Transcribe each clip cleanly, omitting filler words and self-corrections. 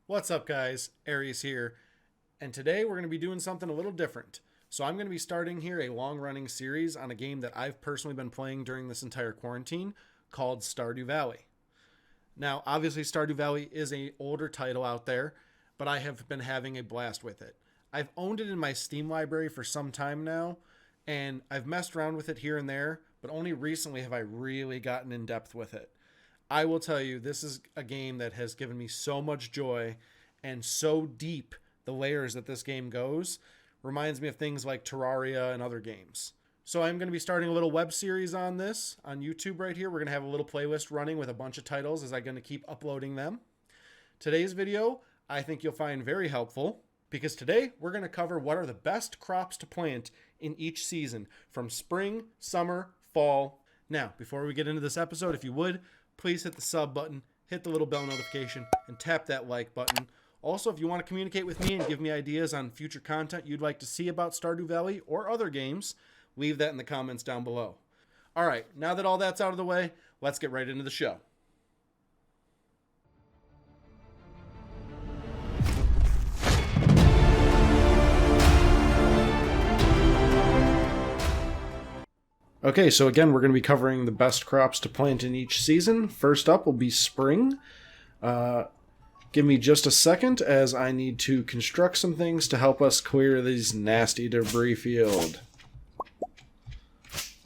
What's up, guys? Aries here, and today we're going to be doing something a little different. So I'm going to be starting here a long-running series on a game that I've personally been playing during this entire quarantine called Stardew Valley. Now, obviously Stardew Valley is an older title out there, but I have been having a blast with it. I've owned it in my Steam library for some time now, and I've messed around with it here and there, but only recently have I really gotten in depth with it. I will tell you, this is a game that has given me so much joy, and so deep the layers that this game goes reminds me of things like Terraria and other games. So I'm going to be starting a little web series on this on YouTube right here. We're going to have a little playlist running with a bunch of titles as I'm going to keep uploading them. Today's video, I think you'll find very helpful because today we're going to cover what are the best crops to plant in each season from spring, summer, fall. Now, before we get into this episode, if you would, please hit the sub button, hit the little bell notification, and tap that like button. Also, if you want to communicate with me and give me ideas on future content you'd like to see about Stardew Valley or other games, leave that in the comments down below. All right, now that all that's out of the way, let's get right into the show. Okay, so again, we're going to be covering the best crops to plant in each season. First up will be spring. Give me just a second as I need to construct some things to help us clear these nasty debris field.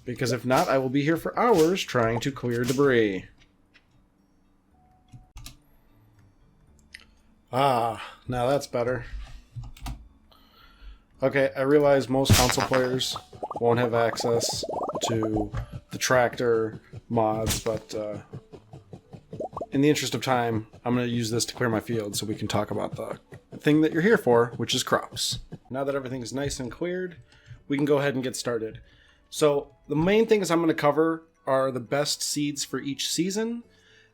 Because if not, I will be here for hours trying to clear debris. Ah, now that's better. Okay, I realize most console players won't have access to the tractor mods, but in the interest of time, I'm going to use this to clear my field so we can talk about the thing that you're here for, which is crops. Now that everything's nice and cleared, we can go ahead and get started. So the main things I'm going to cover are the best seeds for each season.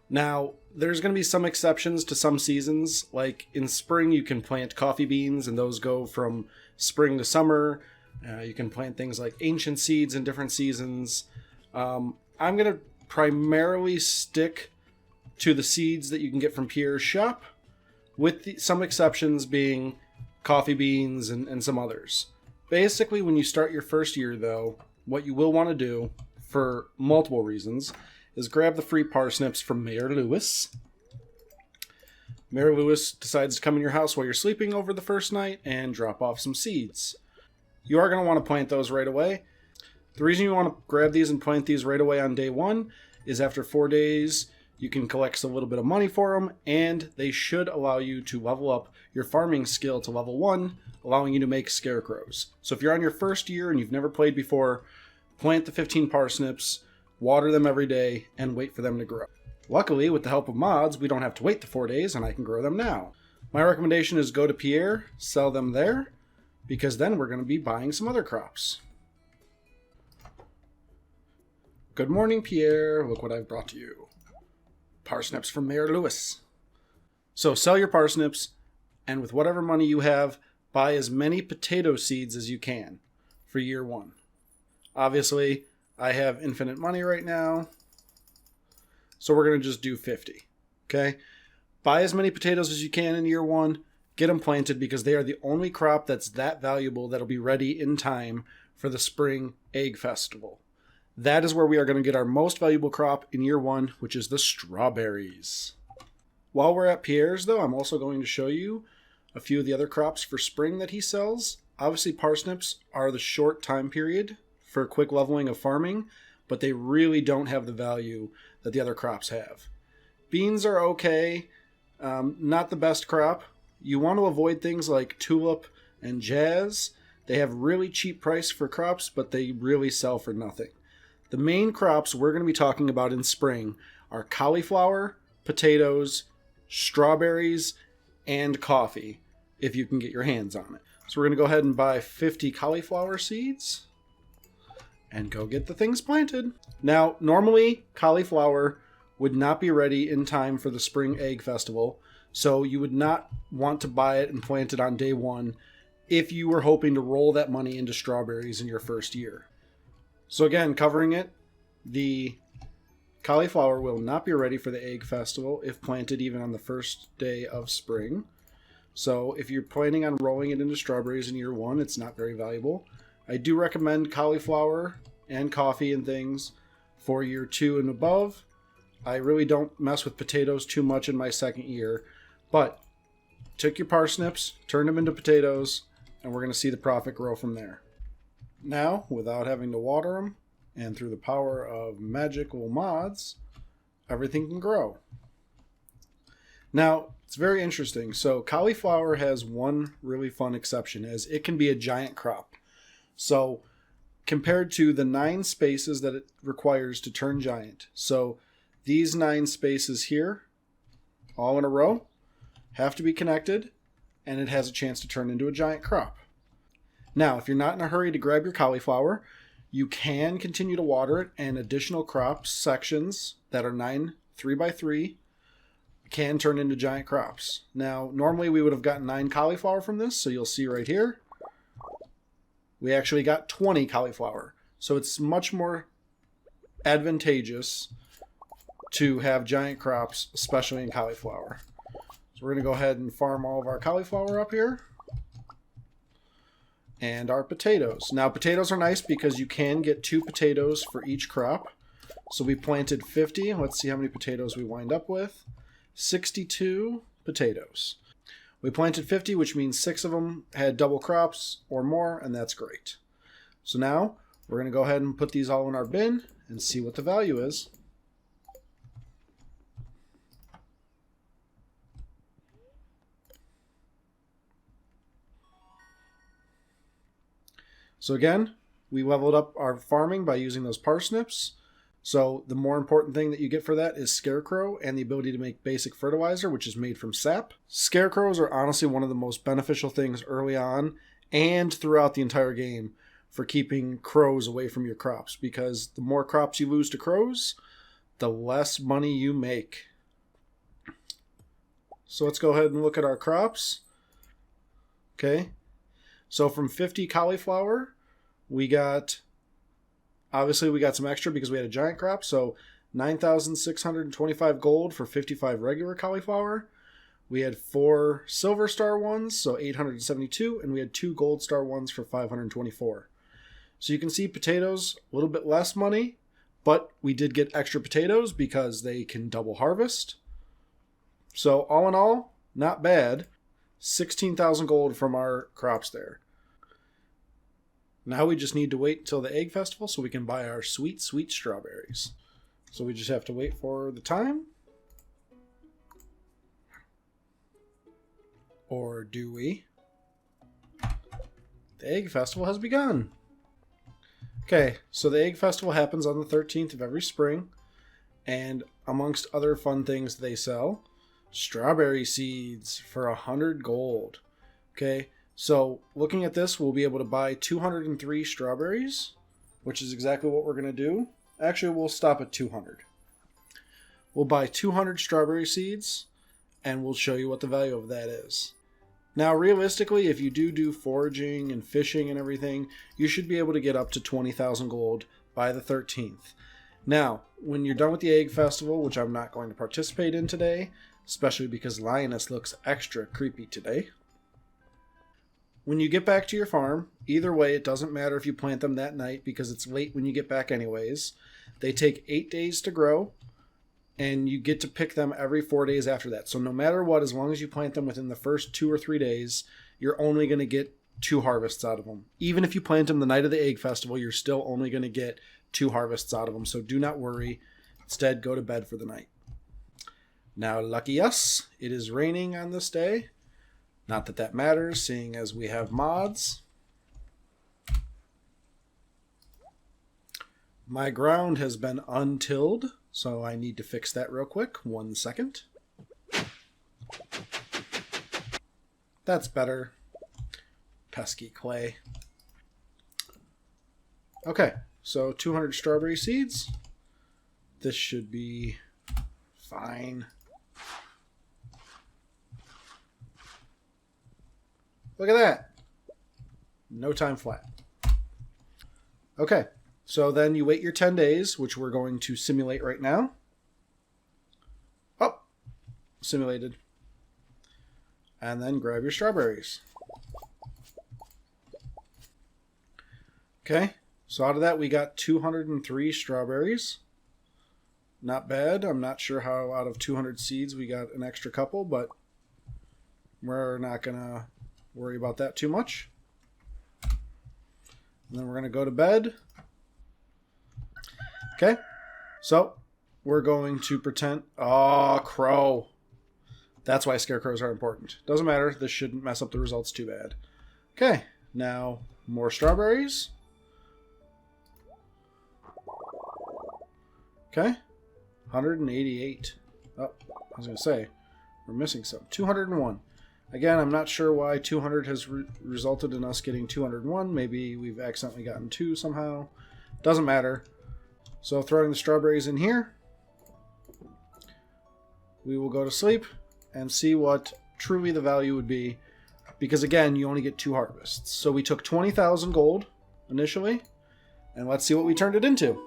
Now, there's going to be some exceptions to some seasons. Like in spring, you can plant coffee beans, and those go from spring to summer. You can plant things like ancient seeds in different seasons. I'm going to primarily stick to the seeds that you can get from Pierre's shop, with some exceptions being coffee beans and some others. Basically, when you start your first year, though, what you will want to do, for multiple reasons, is grab the free parsnips from Mayor Lewis. Mayor Lewis decides to come in your house while you're sleeping over the first night and drop off some seeds. You are going to want to plant those right away. The reason you want to grab these and plant these right away on day 1 is after 4 days, you can collect a little bit of money for them, and they should allow you to level up your farming skill to level 1, allowing you to make scarecrows. So if you're on your first year and you've never played before, plant the 15 parsnips, water them every day, and wait for them to grow. Luckily, with the help of mods, we don't have to wait the 4 days, and I can grow them now. My recommendation is go to Pierre, sell them there, because then we're going to be buying some other crops. Good morning, Pierre. Look what I've brought to you. Parsnips from Mayor Lewis. So sell your parsnips, and with whatever money you have, buy as many potato seeds as you can for year 1. Obviously, I have infinite money right now, so we're going to just do 50. Okay? Buy as many potatoes as you can in year 1. Get them planted because they are the only crop that's that valuable that'll be ready in time for the spring egg festival. That is where we are going to get our most valuable crop in year 1, which is the strawberries. While we're at Pierre's, though, I'm also going to show you a few of the other crops for spring that he sells. Obviously, parsnips are the short time period for quick leveling of farming, but they really don't have the value that the other crops have. Beans are okay, not the best crop. You want to avoid things like tulip and jazz. They have really cheap price for crops, but they really sell for nothing. The main crops we're going to be talking about in spring are cauliflower, potatoes, strawberries, and coffee, if you can get your hands on it. So we're going to go ahead and buy 50 cauliflower seeds and go get the things planted. Now, normally cauliflower would not be ready in time for the spring egg festival, so you would not want to buy it and plant it on day 1 if you were hoping to roll that money into strawberries in your first year. So again, covering it, the cauliflower will not be ready for the egg festival if planted even on the first day of spring. So if you're planning on rolling it into strawberries in year 1, it's not very valuable. I do recommend cauliflower and coffee and things for year 2 and above. I really don't mess with potatoes too much in my second year, but take your parsnips, turn them into potatoes, and we're going to see the profit grow from there. Now, without having to water them, and through the power of magical mods, everything can grow. Now, it's very interesting. So cauliflower has one really fun exception, as it can be a giant crop. So compared to the 9 spaces that it requires to turn giant. So these 9 spaces here, all in a row, have to be connected, and it has a chance to turn into a giant crop. Now, if you're not in a hurry to grab your cauliflower, you can continue to water it, and additional crops sections that are 9 3x3 can turn into giant crops. Now, normally we would have gotten 9 cauliflower from this, so you'll see right here, we actually got 20 cauliflower. So it's much more advantageous to have giant crops, especially in cauliflower. So we're going to go ahead and farm all of our cauliflower up here. And our potatoes. Now, potatoes are nice because you can get 2 potatoes for each crop. So we planted 50. Let's see how many potatoes we wind up with. 62 potatoes. We planted 50, which means 6 of them had double crops or more, and that's great. So now we're going to go ahead and put these all in our bin and see what the value is. So again, we leveled up our farming by using those parsnips. So the more important thing that you get for that is Scarecrow and the ability to make basic fertilizer, which is made from sap. Scarecrows are honestly one of the most beneficial things early on and throughout the entire game for keeping crows away from your crops, because the more crops you lose to crows, the less money you make. So let's go ahead and look at our crops. Okay. So from 50 cauliflower, we got some extra because we had a giant crop. So 9,625 gold for 55 regular cauliflower. We had 4 silver star ones, so 872, and we had 2 gold star ones for 524. So you can see potatoes, a little bit less money, but we did get extra potatoes because they can double harvest. So all in all, not bad. 16,000 gold from our crops there. Now we just need to wait until the egg festival so we can buy our sweet, sweet strawberries. So we just have to wait for the time. Or do we? The egg festival has begun. Okay, so the egg festival happens on the 13th of every spring. And amongst other fun things they sell, strawberry seeds for 100 gold. Okay, so looking at this, we'll be able to buy 203 strawberries, which is exactly what we're going to do. Actually, we'll stop at 200. We'll buy 200 strawberry seeds, and we'll show you what the value of that is. Now, realistically, if you do foraging and fishing and everything, you should be able to get up to 20,000 gold by the 13th. Now, when you're done with the egg festival, which I'm not going to participate in today, especially because Lioness looks extra creepy today. When you get back to your farm, either way, it doesn't matter if you plant them that night because it's late when you get back anyways. They take 8 days to grow, and you get to pick them every 4 days after that. So no matter what, as long as you plant them within the first 2 or 3 days, you're only going to get 2 harvests out of them. Even if you plant them the night of the egg festival, you're still only going to get 2 harvests out of them. So do not worry. Instead, go to bed for the night. Now, lucky us, it is raining on this day. Not that that matters, seeing as we have mods. My ground has been untilled, so I need to fix that real quick. 1 second. That's better. Pesky clay. Okay, so 200 strawberry seeds. This should be fine. Look at that. No time flat. Okay, so then you wait your 10 days, which we're going to simulate right now. Oh, simulated. and then grab your strawberries. Okay, so out of that we got 203 strawberries. Not bad. I'm not sure how out of 200 seeds we got an extra couple, but we're not going to worry about that too much. And then we're going to go to bed. Okay, so we're going to pretend... Oh, crow. That's why scarecrows are important. Doesn't matter. This shouldn't mess up the results too bad. Okay, now more strawberries. Okay, 188. Oh, I was going to say, we're missing some. 201. Again, I'm not sure why 200 has resulted in us getting 201. Maybe we've accidentally gotten 2 somehow. Doesn't matter. So throwing the strawberries in here, we will go to sleep and see what truly the value would be. Because again, you only get 2 harvests. So we took 20,000 gold initially, and let's see what we turned it into.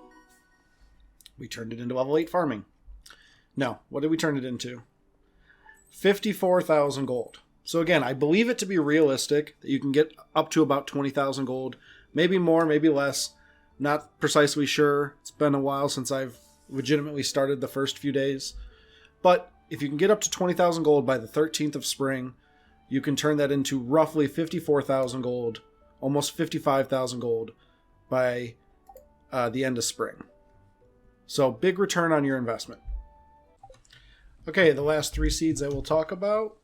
We turned it into level 8 farming. No, what did we turn it into? 54,000 gold. So again, I believe it to be realistic that you can get up to about 20,000 gold. Maybe more, maybe less. Not precisely sure. It's been a while since I've legitimately started the first few days. But if you can get up to 20,000 gold by the 13th of spring, you can turn that into roughly 54,000 gold, almost 55,000 gold by the end of spring. So big return on your investment. Okay, the last 3 seeds I will talk about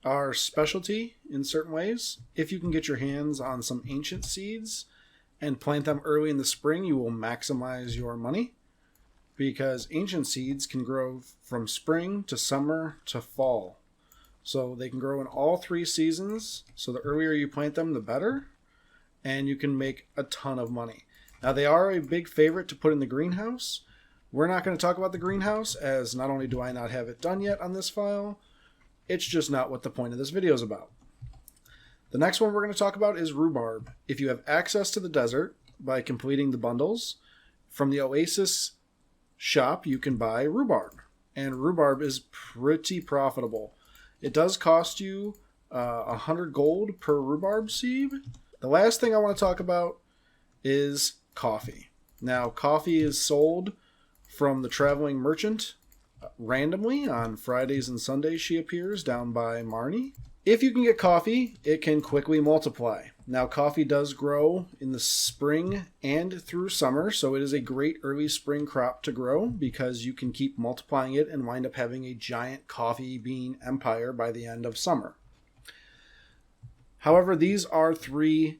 are specialty in certain ways. If you can get your hands on some ancient seeds and plant them early in the spring, you will maximize your money, because ancient seeds can grow from spring to summer to fall. So they can grow in all 3 seasons. So the earlier you plant them, the better. And you can make a ton of money. Now they are a big favorite to put in the greenhouse. We're not going to talk about the greenhouse, as not only do I not have it done yet on this file, it's just not what the point of this video is about. The next one we're going to talk about is rhubarb. If you have access to the desert by completing the bundles, from the Oasis shop you can buy rhubarb. And rhubarb is pretty profitable. It does cost you 100 gold per rhubarb seed. The last thing I want to talk about is coffee. Now, coffee is sold from the traveling merchant randomly on Fridays and Sundays. She appears down by Marnie. If you can get coffee, it can quickly multiply. Now, coffee does grow in the spring and through summer, so it is a great early spring crop to grow because you can keep multiplying it and wind up having a giant coffee bean empire by the end of summer. However, these are 3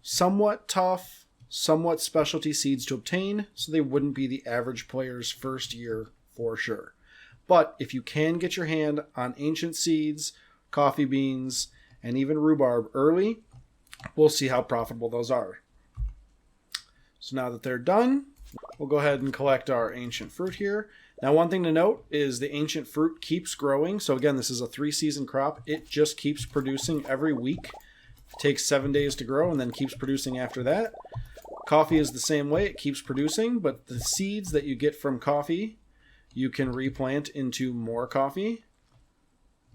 somewhat tough, somewhat specialty seeds to obtain, so they wouldn't be the average player's first year for sure. But if you can get your hand on ancient seeds, coffee beans, and even rhubarb early, we'll see how profitable those are. So now that they're done, we'll go ahead and collect our ancient fruit here. Now, one thing to note is the ancient fruit keeps growing. So again, this is a 3-season crop. It just keeps producing every week. It takes 7 days to grow and then keeps producing after that. Coffee is the same way. It keeps producing, but the seeds that you get from coffee, you can replant into more coffee,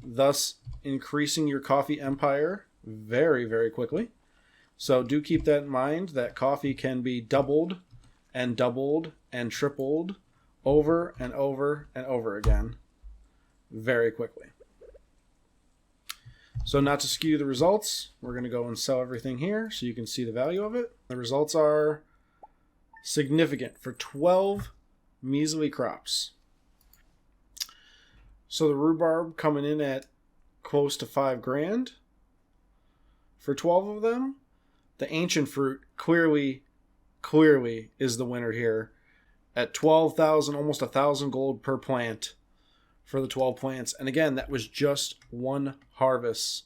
thus increasing your coffee empire very, very quickly. So do keep that in mind, that coffee can be doubled and tripled over and over and over again very quickly. So not to skew the results, we're going to go and sell everything here so you can see the value of it. The results are significant for 12 measly crops. So the rhubarb coming in at close to 5 grand for 12 of them. The ancient fruit clearly is the winner here at 12,000, almost 1,000 gold per plant for the 12 plants. And again, that was just one harvest.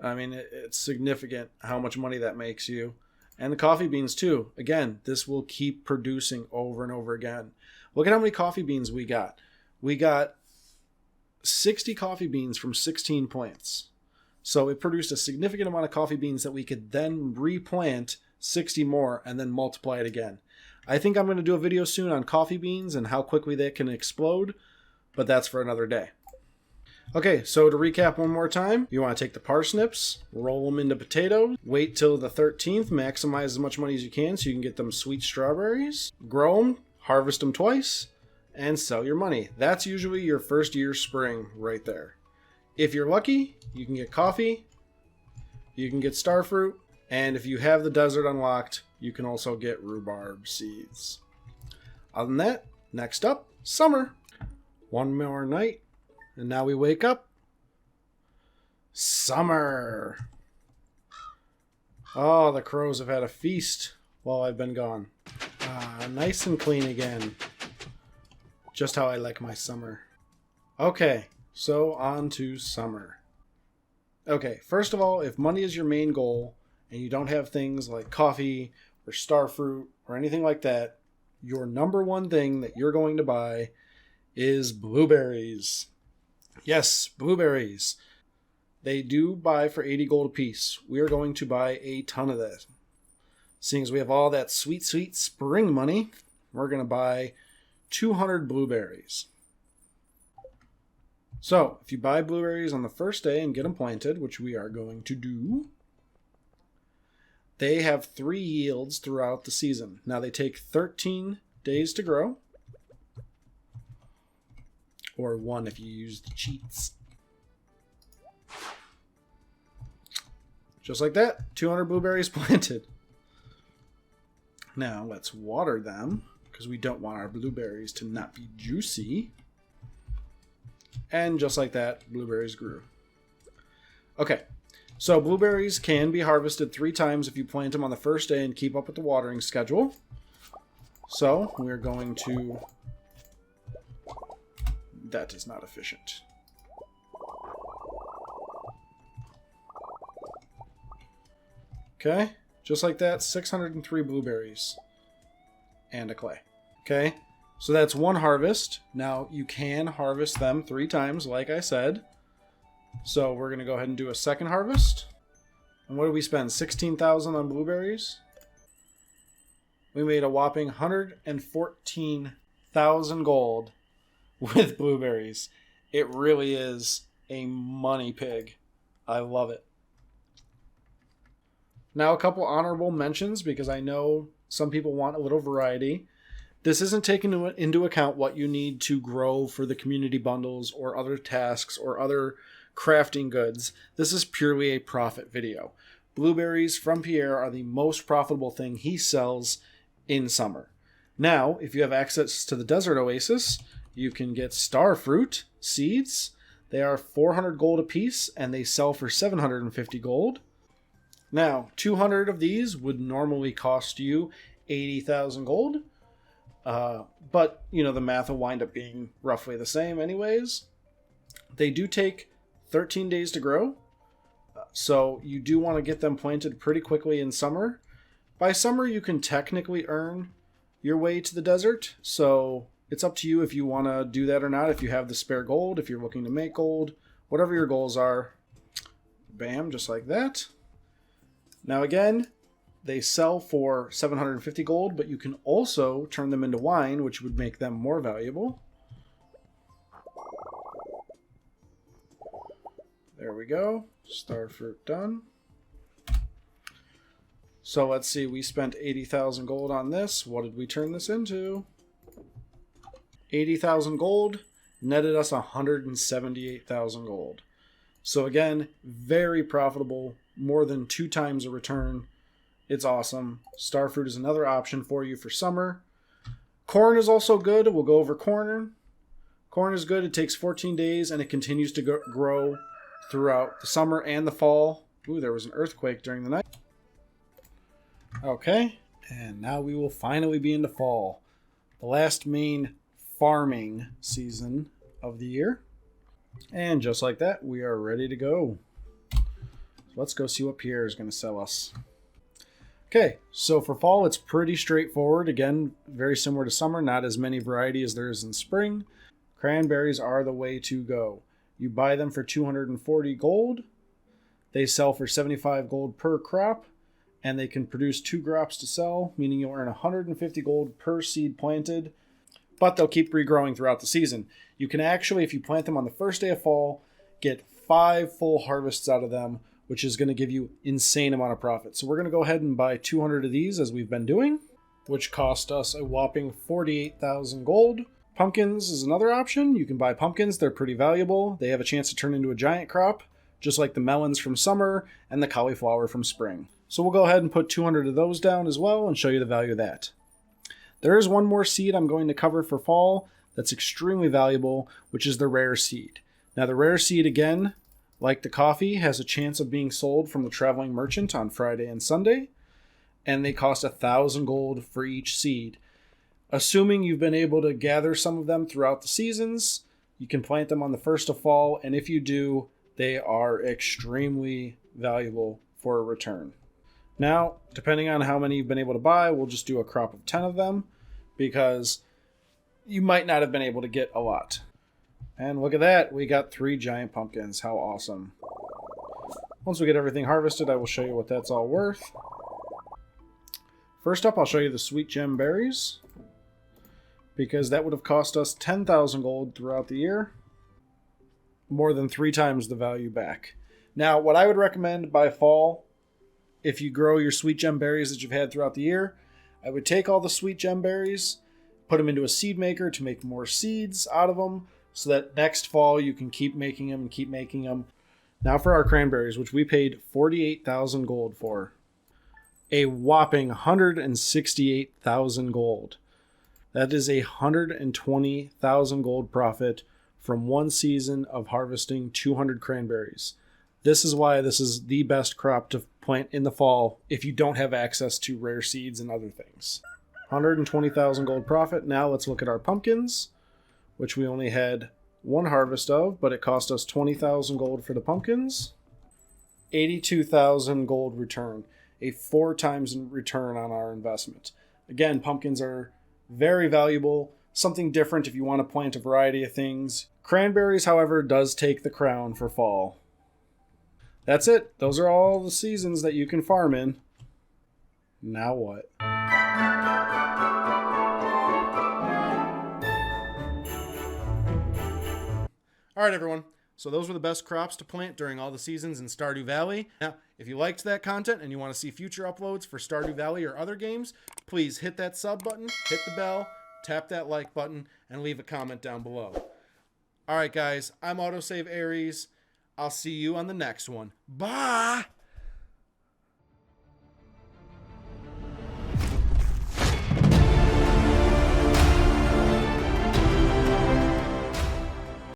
I mean, it's significant how much money that makes you. And the coffee beans too. Again, this will keep producing over and over again. Look at how many coffee beans we got. We got 60 coffee beans from 16 plants. So it produced a significant amount of coffee beans that we could then replant 60 more and then multiply it again. I think I'm going to do a video soon on coffee beans and how quickly they can explode, but that's for another day. Okay, so to recap one more time, you want to take the parsnips, roll them into potatoes, wait till the 13th, maximize as much money as you can so you can get them sweet strawberries, grow them, harvest them twice, and sell your money. That's usually your first year's spring right there. If you're lucky, you can get coffee, you can get starfruit, and if you have the desert unlocked, you can also get rhubarb seeds. Other than that, next up, summer. One more night, and now we wake up. Summer. Oh, the crows have had a feast while I've been gone. Nice and clean again. Just how I like my summer. Okay, so on to summer. Okay, first of all, if money is your main goal and you don't have things like coffee or starfruit or anything like that, your number one thing that you're going to buy is blueberries. Yes, blueberries. They do buy for 80 gold a piece. We are going to buy a ton of that. Seeing as we have all that sweet, sweet spring money, we're going to buy 200 blueberries. So, if you buy blueberries on the first day and get them planted, which we are going to do, they have 3 yields throughout the season. Now, they take 13 days to grow, or 1 if you use the cheats. Just like that, 200 blueberries planted. Now, let's water them, because we don't want our blueberries to not be juicy. And just like that, blueberries grew. Okay, so blueberries can be harvested 3 times if you plant them on the first day and keep up with the watering schedule. So, we're going to... That is not efficient. Okay, just like that, 603 blueberries. And a clay. Okay, so that's 1 harvest. Now, you can harvest them 3 times, like I said. So we're going to go ahead and do a second harvest. And what did we spend? 16,000 on blueberries? We made a whopping 114,000 gold with blueberries. It really is a money pig. I love it. Now, a couple honorable mentions, because I know some people want a little variety. This isn't taking into account what you need to grow for the community bundles or other tasks or other crafting goods. This is purely a profit video. Blueberries from Pierre are the most profitable thing he sells in summer. Now, if you have access to the Desert Oasis, you can get starfruit seeds. They are 400 gold a piece, and they sell for 750 gold. Now, 200 of these would normally cost you 80,000 gold. But, you know, the math will wind up being roughly the same anyways. They do take 13 days to grow. So you do want to get them planted pretty quickly in summer. By summer, you can technically earn your way to the desert. So it's up to you if you want to do that or not. If you have the spare gold, if you're looking to make gold, whatever your goals are. Bam, just like that. Now again, they sell for 750 gold, but you can also turn them into wine, which would make them more valuable. There we go. Starfruit done. So let's see, we spent 80,000 gold on this. What did we turn this into? 80,000 gold netted us 178,000 gold. So again, very profitable, more than 2 times a return. It's awesome. Starfruit is another option for you for summer. Corn is also good. We'll go over corn. Corn is good. It takes 14 days and it continues to grow throughout the summer and the fall. Ooh, there was an earthquake during the night. Okay, and now we will finally be into fall. The last main farming season of the year. And just like that, we are ready to go. So let's go see what Pierre is going to sell us. Okay, so for fall, it's pretty straightforward. Again, very similar to summer, not as many variety as there is in spring. Cranberries are the way to go. You buy them for 240 gold. They sell for 75 gold per crop, and they can produce 2 crops to sell, meaning you'll earn 150 gold per seed planted, but they'll keep regrowing throughout the season. You can actually, if you plant them on the first day of fall, get 5 full harvests out of them, which is going to give you insane amount of profit. So we're going to go ahead and buy 200 of these as we've been doing, which cost us a whopping 48,000 gold. Pumpkins is another option. You can buy pumpkins. They're pretty valuable. They have a chance to turn into a giant crop, just like the melons from summer and the cauliflower from spring. So we'll go ahead and put 200 of those down as well and show you the value of that. There is one more seed I'm going to cover for fall that's extremely valuable, which is the rare seed. Now the rare seed, again, like the coffee, has a chance of being sold from the traveling merchant on Friday and Sunday, and they cost 1,000 gold for each seed. Assuming you've been able to gather some of them throughout the seasons, you can plant them on the 1st of fall, and if you do, they are extremely valuable for a return. Now, depending on how many you've been able to buy, we'll just do a crop of 10 of them, because you might not have been able to get a lot. And look at that, we got 3 giant pumpkins. How awesome. Once we get everything harvested, I will show you what that's all worth. First up, I'll show you the sweet gem berries, because that would have cost us 10,000 gold throughout the year. More than 3 times the value back. Now, what I would recommend by fall, if you grow your sweet gem berries that you've had throughout the year, I would take all the sweet gem berries, put them into a seed maker to make more seeds out of them, so that next fall you can keep making them and keep making them. Now for our cranberries, which we paid 48,000 gold for. A whopping 168,000 gold. That is 120,000 gold profit from one season of harvesting 200 cranberries. This is why this is the best crop to plant in the fall if you don't have access to rare seeds and other things. 120,000 gold profit. Now let's look at our pumpkins, which we only had 1 harvest of, but it cost us 20,000 gold for the pumpkins. 82,000 gold return. A 4 times return on our investment. Again, pumpkins are very valuable. Something different if you want to plant a variety of things. Cranberries, however, does take the crown for fall. That's it. Those are all the seasons that you can farm in. Now what? All right, everyone. So those were the best crops to plant during all the seasons in Stardew Valley. Now, if you liked that content and you want to see future uploads for Stardew Valley or other games, please hit that sub button, hit the bell, tap that like button, and leave a comment down below. All right, guys. I'm Autosave Aries. I'll see you on the next one. Bye!